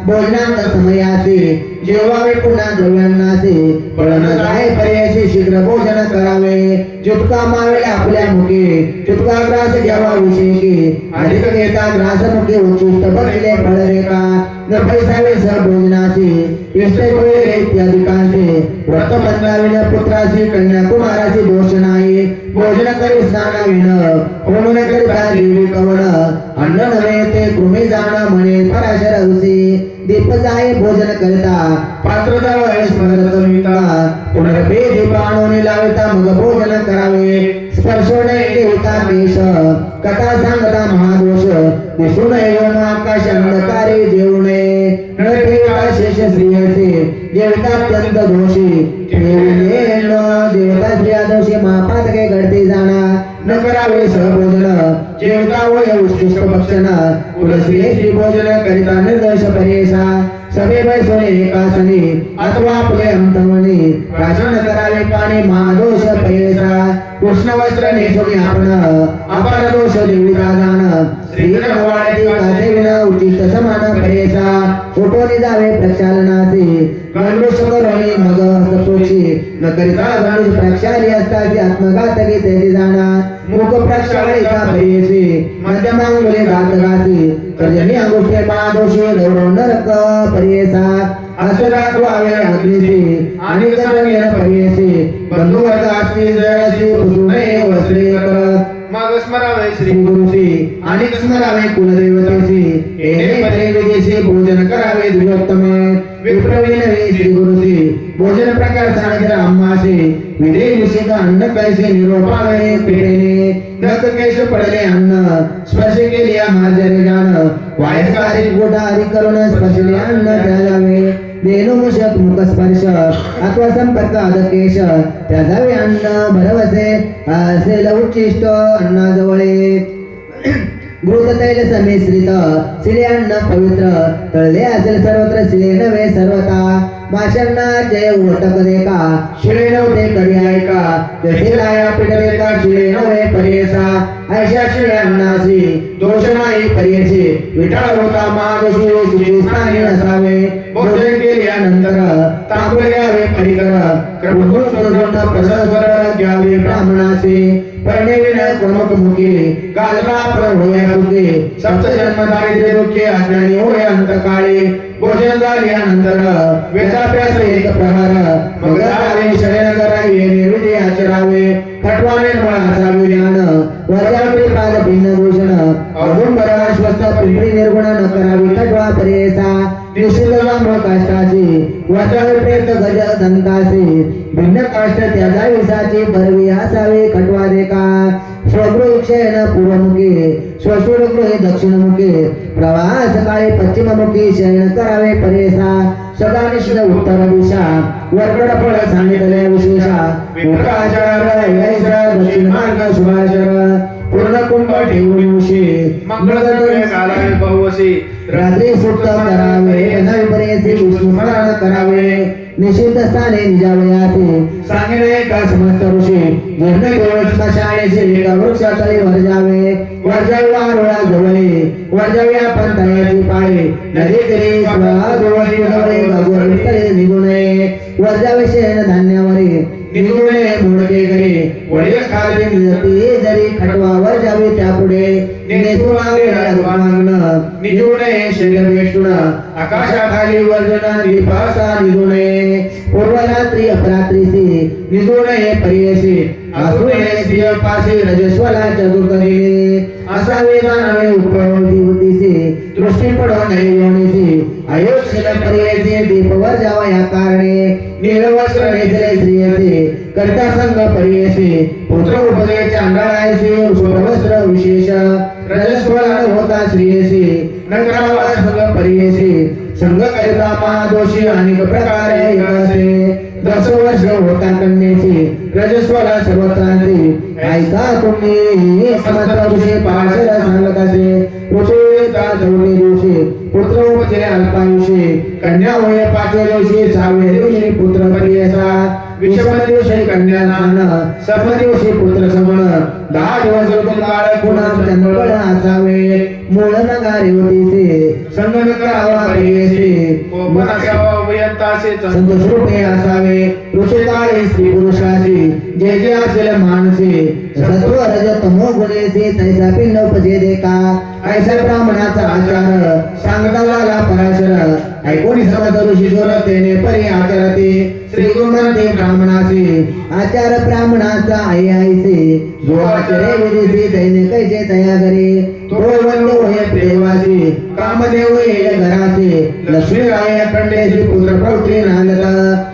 भोजनांत समयासी जेवावे पुन्हा द्रव्यांनासी पळण जाय पर्यायसी शीघ्र भोजन करावे जितका मावेल आपल्या आपल्या मुखे तितका ग्रास घ्यावा विषयी अधिक घेता ग्रास मुखे उच्चिष्ट बघिले फळ रेखा न पैसावे भोजनाची इष्ट इत्यादिकांचे व्रत बंधाविन पुत्राची कन्याकुमाराची दोष नाही भोजन करी स्नानाविन होऊन करिता जीवी कवण अन्न नव्हे ते कृमी जाण म्हणे पराशर ऋषी दीप जाय भोजन करिता पात्र जावय स्मरत विता पुनर्भे दीप आणून लाविता मग भोजन करावे स्पर्शोने देवता केश कथा सांगता महादोष दिसून येऊन आकाश अंधकारे जेवू नये न ठेवता शेष स्त्रियसे जेवता अत्यंत दोषी ठेवले न देवता स्त्रिया दोषी महापातके घडते जाणा न करावे सहभोजन जेवता वय उष्टिष्ट भक्षण कुलश्री श्री भोजन करिता निर्दोष परेशा सभे बैसोने एकासनी अथवा आपले अंतमनी प्राशन करावे पाणी महादोष परेशा कृष्ण वस्त्र नेसोनी आपण अपार दोष देविता जाण श्री वाढती कासे विना उचित समान परेशा उठोनी जावे प्रक्षालनासी गंडूष करोनी मग सपोक्षी न करिता गंडूष प्रक्षाली असतासी आत्मघातकी तेथे जाणा मुख प्रक्षालिका परेशी मध्यमांगुले घातकासी कर्जनी अंगुष्ठे महादोषी गौरव नरक परेशा असरात्वावे अग्निसी आणि कर्जनीय परेशी बंधुवर्ग असली जयसी पुसुने वस्त्रे करत मग स्मरावे श्री गुरुसी आणि स्मरावे कुलदेवतेसी एने परे विदेशी भोजन करावे द्विजोत्तमे विप्रवीणवे श्री गुरुसी भोजन प्रकार सांगितला अम्मासी विधे निषेध अन्न कैसे निरोपावे पिढेने नक केश पडले अन्न स्पर्श केले मार्जरे जाण वायस्कारी गोटा हरी करून स्पर्शले अन्न त्याजावे देनुमुषक मुख स्पर्श अथवा संपर्क अधकेश त्याजावे अन्न भरवसे असेल उच्चिष्ट अन्नाजवळे घृत तैल समिश्रित शिले अन्न पवित्र तळले असेल सर्वत्र शिले नव्हे सर्वता माशांना जय उटक देका शिळे नव्हते कधी ऐका जसे लाया पिटले का शिळे नव्हे परेसा ऐशा शिळे अन्नासी दोष नाही परेशी विटाळ होता महादोषी स्थानी असावे भोजन केल्यानंतर तांबे घ्यावे परिकर क्रमून सोडून प्रसाद घ्यावे ब्राह्मणासी परणे प्रमुख मुखी गाजला प्रभूया सुखी सप्त जन्म दारिद्र्य दुःखी अज्ञानी होय अंतकाळी भोजन झाल्यानंतर वेदाभ्यास एक प्रहार मग जावे शयन करावे निर्विधी आचरावे थटवा निर्मळ असावे ज्ञान वजावे पाद भिन्न भूषण औदुंबर स्वस्त पिंपरी निर्गुण न करावी थटवा परेसा निषिद्ध जांभ काष्टाची वजावे प्रेत गज दंतासी भिन्न काष्ट त्याचा विसाची भरवी असावे खटवा देखा स्वगृहक्षयन पूर्वमुखी स्वशूरगृहे दक्षिणमुखी प्रवाह सकाळी पश्चिममुखी शयन करावे परेसा सदा निषिद्ध उत्तर दिशा वरकड फळ सांगितले विशेषा विप्राचार दक्षिण मार्ग शुभाचर पूर्ण कुंभ ठेवून उशी मंगळद्रव्य घालावे बहुवसी रात्री सुक्त करावे नवीपरेचे विष्णुस्मरण करावे निषिद्ध स्थाने निजावयाचे सांगितले का समस्त ऋषी निर्णय घेऊन स्मशानेचे एका वृक्षातळी वर जावे वारोळा जवळे वर जावे आपण तयारी पाळे नदी तरी निघू नये वर जावे शेण धान्यावरे निघू नये मुडके करे वडील खाली निजती जरी खटवावर जावे त्यापुढे निघू नये शरीर वेष्टुण आकाशाखाली वर्जना दीपासा निघू नये पूर्वरात्री अपरात्रीसी निघू नये परियसी असू नये स्त्रिय पासी रजस्वला चतुर्करीने असावे नवे उपयोगी होतीसी दृष्टी पडो नये योनीसी आयुष्य पर्यायचे दीपवर जावा या कारणे नीलवस्त्र नेसले स्त्रियसे करता संग पर्यायसे पुत्र उपदे चांडाळायसे वस्त्र विशेष रजस्वला होता स्त्रियसे नकरावा संग पर्यायसे संग करिता महादोषी अनेक प्रकारे यसे 10 वर्ष होता कन्येचे रजस्वला सर्वत्रांचे ऐका तुम्ही समस्त ऋषी पाशर सांगत असे ऋषीता चौथे दिवशी पुत्र उपजले अल्पायुषी कन्या होय 5व्या दिवशी 6व्या दिवशी पुत्र पर्यसा विषम दिवशी कन्या दान सर्व दिवशी पुत्र समण 10 दिवस ऋतू काळ पुन्हा चंद्रबळ असावे मूळ नगारी होतीसे संगम करावा पर्यसे मनासावा व्यक्तासे संतोष रूपे असावे ऋषिकाळे स्त्री पुरुषाशी जे जे असेल मानसी सत्व रज तमो गुणेसी तैसा पिंड उपजे देखा ऐसा ब्राह्मणाचा आचार सांगता झाला पराशर ऐकोणी समज ऋषी तेने परी आचरते श्री गुरु म्हणते ब्राह्मणासी आचार ब्राह्मणाचा आई आईसे जो आचरे विदेशी दैने कैसे तया करे तो वंदो होय देवासी कामदेव येईल घराचे लक्ष्मी राय अखंडेशी पुत्र प्रौत्री नांदता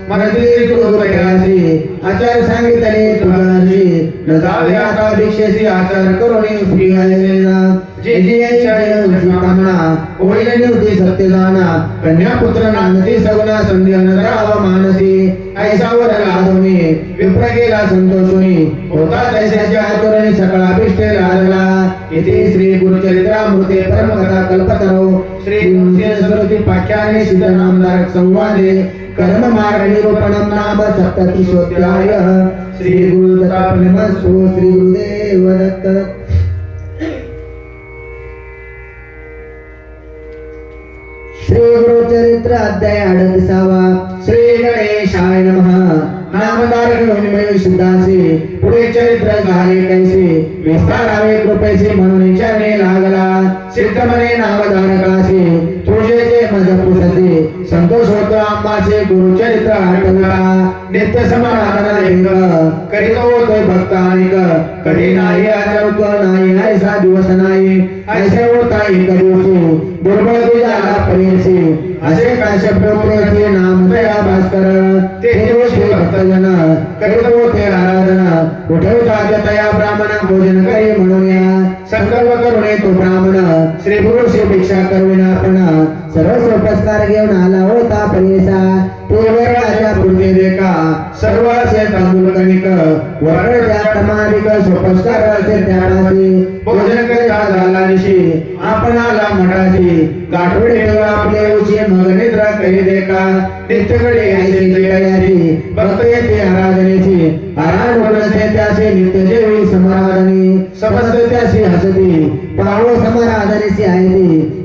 मराठी गुरुपयासी आचार सांगितले तुझाशी न जावे आता भिक्षेसी आचार करून स्त्री जे जे कामना होईल निवृत्ती सत्य जाना कन्या पुत्र नांदती सगुणा संधी अनराव मानसी ऐसा वर लादोनी विप्र केला संतोषोनी होता तैसाच्या आचरणी सकळ अभिष्टे लादला इति श्री गुरुचरित्रामृते परमकथा कल्पतरो श्री सरस्वती पाख्याने सिद्ध नामधारक संवादे कर्म मार्ग निरूपणम नाम सप्ततिशोऽध्याय श्री गुरुदत्तात्मनमस्तु श्री गुरुदेव दत्त श्री गुरुचरित्र अध्याय 38 श्री गणेशाय नमः नामधारक नोंदणी शुद्धासी पुढे चरित्र झाले कैसे विस्तारावे कृपेचे म्हणून विचारणे लागला सिद्ध म्हणे नामधारकासी तुझे जे मज पुसते संतोष होतो आम्हाचे गुरुचरित्र आठवला नित्य समाधान लिंग करीत होतो भक्त अनेक कधी नाही आचरतो नाही ऐसा दिवस नाही ऐसे होता एक दिवशी दुर्बळ तुझ्या परेसी असे काश्यप पुत्रचे नाम दया भास्कर ते दिवशी भक्तजन करीत होते आराधना उठवता तया ब्राह्मण भोजन करी म्हणून या संकल्प करून तो ब्राह्मण श्री गुरुशी भिक्षा करविना पण सर्व सोपस्कार घेऊन आला होता परेसा ते वरणाच्या पूर्वी देखा सर्व असे तांदूळ कणिक वरण त्या प्रमाणिक सोपस्कार असे त्यापाशी भोजन करिता झाला निशी आपण आला मठाशी गाठोडे आपले उशी मग निद्रा करी देखा नित्यकडे ऐसे जयाची भक्त येते आराधनेची आराधन असते त्याशी नित्य जेवी समाराधनी समस्त त्याशी हसती पाहो समाराधनेची आहे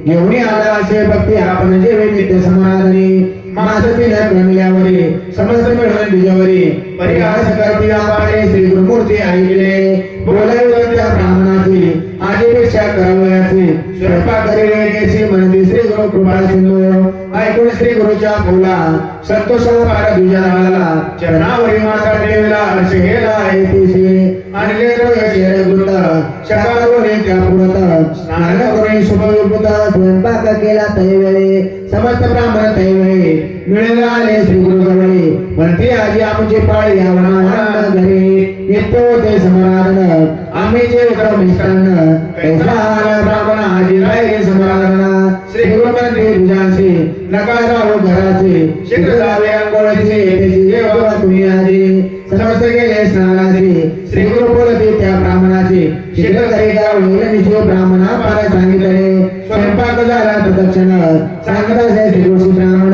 घेऊन आला असे भक्ती आपण जेवी नित्य समाराधनी मासतीला गणल्यावरी समस्त मिळून बीजावरी परिहास करती आपाने श्री गुरुमूर्ती ऐकले बोलावे त्या ब्राह्मणाची आजीपेक्षा करावयाची स्वयंपाक करी म्हणती श्री गुरु कृपा सिंधू ऐकून श्री गुरुच्या बोला संतोषाला पार दुजा झाला चरणावरी माता ठेवला हर्ष गेला ऐतिशी आणले शेर गुरुत शकारोने त्या पुरत स्नान करून शुभयुक्त स्वयंपाक केला तैवेळे समस्त ब्राह्मण तैवेळे मिळेला आले श्री गुरु जवळे म्हणते आजी आमची पाळी यावना घरी नित्य होते समाराधन आम्ही जे मिष्टान्न कैसा आला ब्राह्मण आजी राहिले समाराधना श्री गुरु म्हणते तुझ्याशी नका जाऊ घराचे शीघ्र जावे अंघोळीचे येतेची जेव्हा तुम्ही आजी समस्त गेले स्नानाची श्री गुरु बोलते त्या ब्राह्मणाची शीघ्र घरी जाऊ निशो ब्राह्मणा पारा सांगितले स्वयंपाक झाला तत्क्षण सांगता श्री गुरु ब्राह्मण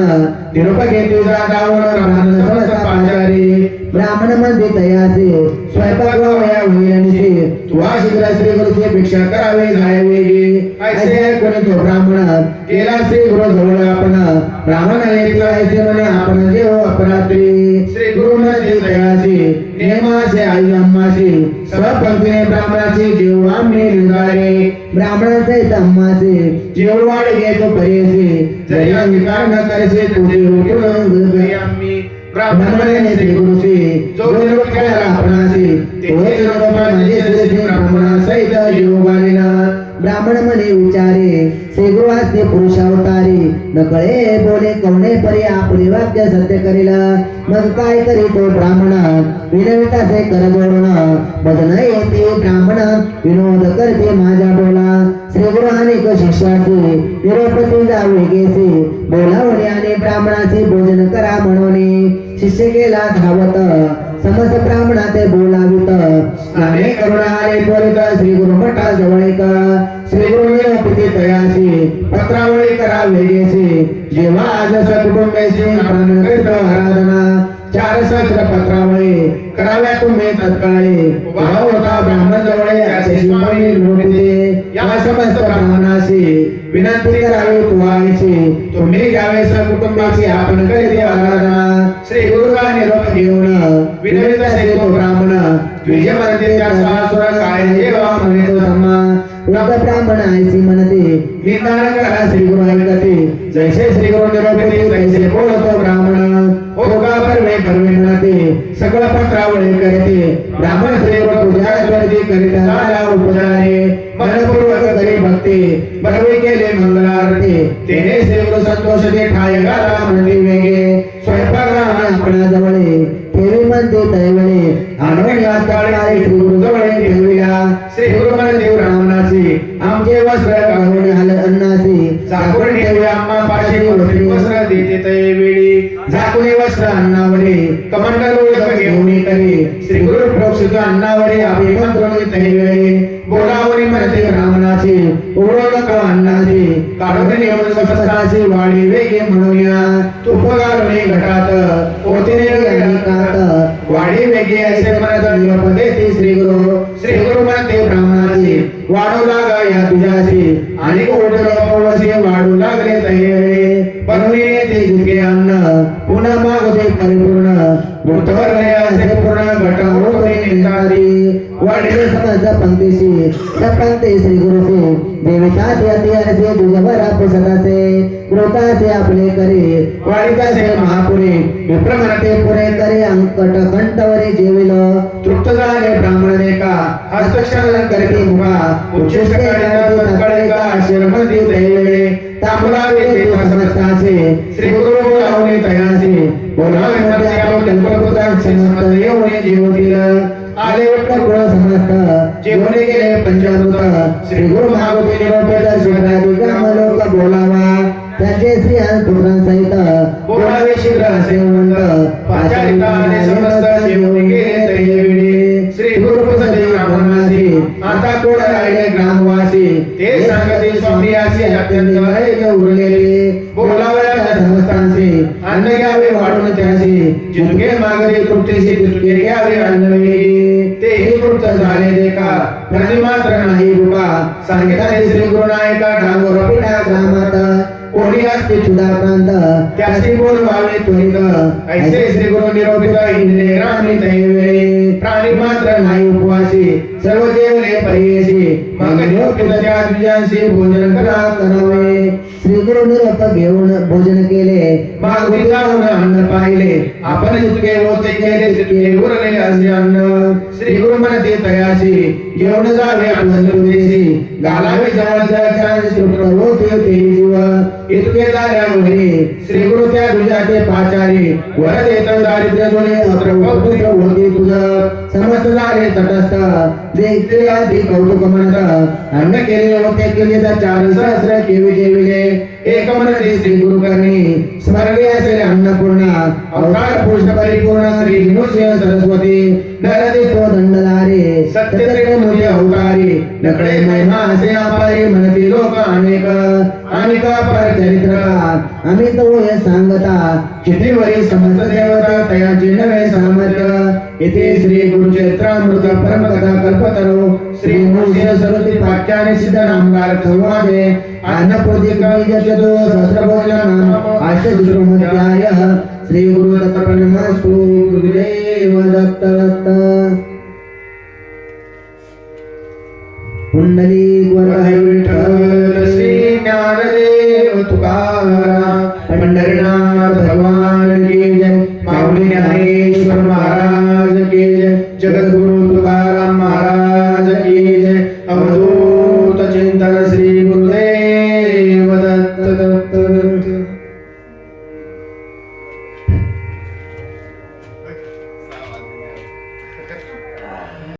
निरोप घेते जाऊन ब्राह्मण समस्त पाचारी ब्राह्मण म्हणते तयाचे स्वयंपाक वया होईल तुवा शीघ्र श्री गुरुची भिक्षा करावी जाय वेगी ऐसे कोणी तो ब्राह्मण केला श्री गुरु जवळ आपण ब्राह्मण ऐकला ऐसे म्हणे आपण जेव अपरात्री श्री गुरु म्हणते तयाची नेमाचे आई अम्माशी स्वपंक्तीने ब्राह्मणाची जेव आम्ही निघाले ब्राह्मणाचे अम्माचे जेव वाढ घेतो परेसे जरी अंगीकार न करसे तुझे उठून गई आम्ही ब्राह्मणाने श्री गुरुशी जो निरोप केला आपणाशी तोही निरोप म्हणजे श्री ब्राह्मणा सहित जीव गालिना ब्राह्मण म्हणे विचारे श्री गुरु असते पुरुषावतारी नकळे बोले कवणे परी आपले वाक्य सत्य करील मग काय करी तो ब्राह्मण विनवितासे कर जोडून भजन येते ब्राह्मण विनोद करते माझ्या बोला श्री गुरु अनेक शिष्याचे निरोप तुझा वेगेसे बोलावणे आणि ब्राह्मणाचे भोजन करा म्हणून शिष्य गेला धावत समस्त ब्राह्मणा ते बोलावित स्नाने करुणा आले त्वरित श्री गुरु मठा जवळिक श्री गुरु निरोपिती तयासी पत्रावळी करा वेगेसी जेव्हा आज सकुटुंबेशी प्राण करीत आराधना 4 सहस्र पत्रावळी कराव्या तुम्ही तत्काळी उभा होता ब्राह्मण जवळे असे निरोपिते या समस्त ब्राह्मणाशी विनंती करावी तुवायची तुम्ही घ्यावे कुटुंबाची आपण करीत आराधना श्री गुरुचा निरोप घेऊन विनवित असे तो ब्राह्मण द्विज म्हणते त्या सासुर काय जेवा म्हणे तो सम्मा वृद्ध ब्राह्मण ऐसी म्हणते निदान करा श्री गुरु ऐकते जैसे श्री गुरु निरोपते तैसे बोलतो ब्राह्मण हो का परवे म्हणते सगळं पत्रावळे करते ब्राह्मण श्री गुरु पूजा करते करीता झाला उपचारे मनपूर्वक करी भक्ती बरवे केले मंगलारती तेने श्री गुरु संतोष दे ठाय गाला म्हणते वेगे स्वयंपाक आपणा जवळे ठेवी म्हणते दैवळे आणून या काळी श्री गुरु जवळे ठेविला श्री गुरु म्हणते ब्राह्मणाची आमचे वस्त्र काढून आलं अन्नाची झाकून ठेवी आम्हा पाशी वस्त्र देते तै वेळी झाकुनी वस्त्र अन्नावरे कमंडल ओळख घेऊन करी श्री गुरु प्रोक्षित अन्नावरे अभिमंत्रण तै वेळी बोलावरी म्हणते ब्राह्मणाची ओळख अन्नाची काढून नेऊन सपसाची वाडी वेगे म्हणूया तुप घालून घटात ओतिरे अनेकात वाडी वेगे असे म्हणत निरोप देते श्री गुरु म्हणते ब्राह्मणाची वाढू लागा या तुझ्याशी आणि ओढवसे वाढू लागले तैरे बनवले ते जितके अन्न पुन्हा मागते परिपूर्ण मृतवर असे पूर्ण घटावून निघाली वाढले समज पंक्तीशी त्या पंक्ती श्री गुरुसे देविता त्यासे तुझ्यावर पुसतासे कृतासे आपले करे वाढीतासे महापुरे विप्र म्हणते पुरे करे अंकट कंठवरे जेविल तृप्त झाले ब्राह्मण का हस्तक्षण करते मुखा उच्चिष्ट कळे का शिरमती दैवे तांबुलावे ते समस्ताचे श्री गुरु बोलावले तयासे बोलावे मध्ये आपण कल्पकृता समस्त येऊन जीवतील आले गुरु समस्त जेवणे गेले पंचामृत श्री गुरु मागोते निरोपेता शिवराजी ग्राम लोक बोलावा त्यांचे श्री पुत्रांसहित बोलावे शीघ्र असे म्हणत पाचारिका आणि समस्त जेवणे गेले तैवेळी श्री गुरु प्रसादी ब्राह्मणासी आता कोण राहिले ग्रामवासी ते सांगते स्वामी असे अत्यंत ऐक उरलेले बोलावया समस्तांशी अन्न घ्यावे वाढून त्याशी जितके मागरे तृप्तीशी तितके घ्यावे अन्न वेगी तेही तृप्त झाले देखा प्रतिमात्र नाही बुका सांगितले श्री गुरु नायका डांगोर पिठा ग्रामात कोणी असते क्षुधाक्रांत त्याशी बोलवावे त्वरित ऐसे श्री गुरु निरोपित इंद्रिय रामनी दैवे प्राणी मात्र नाही उपवासी सर्व जेवले परियेशी मग निरोपित त्या द्विजांशी भोजन करावे श्री गुरु निरोप घेऊन भोजन केले मागवी जाऊन अन्न पाहिले आपण जितके होते केले तितके उरले असे अन्न श्री गुरु म्हणते तयाशी जेवण जावे अन्तर्देशी घालावे जवळच्या श्रुत्र होते ते जीव इतके झाल्यामुळे श्री गुरु त्या दुजाते पाचारी वर देत दारिद्र्य दोने अत्र होते तुझं समस्त झाले तटस्थ देखते आधी कौतुक म्हणत अन्न केले होते केले तर 4 सहस्र केवी जेविले एक म्हणते श्री गुरु करणे स्मरणे असेल अन्नपूर्ण अवतार पुरुष परिपूर्ण श्री विनुष्य सरस्वती नरदे तो दंडधारे सत्य मुझे अवतारी नकडे महिमा असे अपारी म्हणते लोक अनेक पर चरित्र अमित हे सांगता चिठीवरी समस्त देवता तयाचे नवे सामर्थ्य इथे श्री गुरुचरित्रामृत परमकथा कल्पतरो श्री नृसिंह सरस्वती पाठ्याने सिद्ध नामकार संवादे अन्नपूर्ती कविजतो सहस्रभोजन आशुद्रोमध्याय श्री गुरु दत्त प्रणमस्तु गुरुदेव दत्त दत्त पुंडलिक विठ्ठल श्री ज्ञानदेव तुकाराम पंढरीनाथ भगवान की जय माऊली ज्ञानेश्वर महाराज की जय जगद्गुरु तुकाराम महाराज की जय अवधूत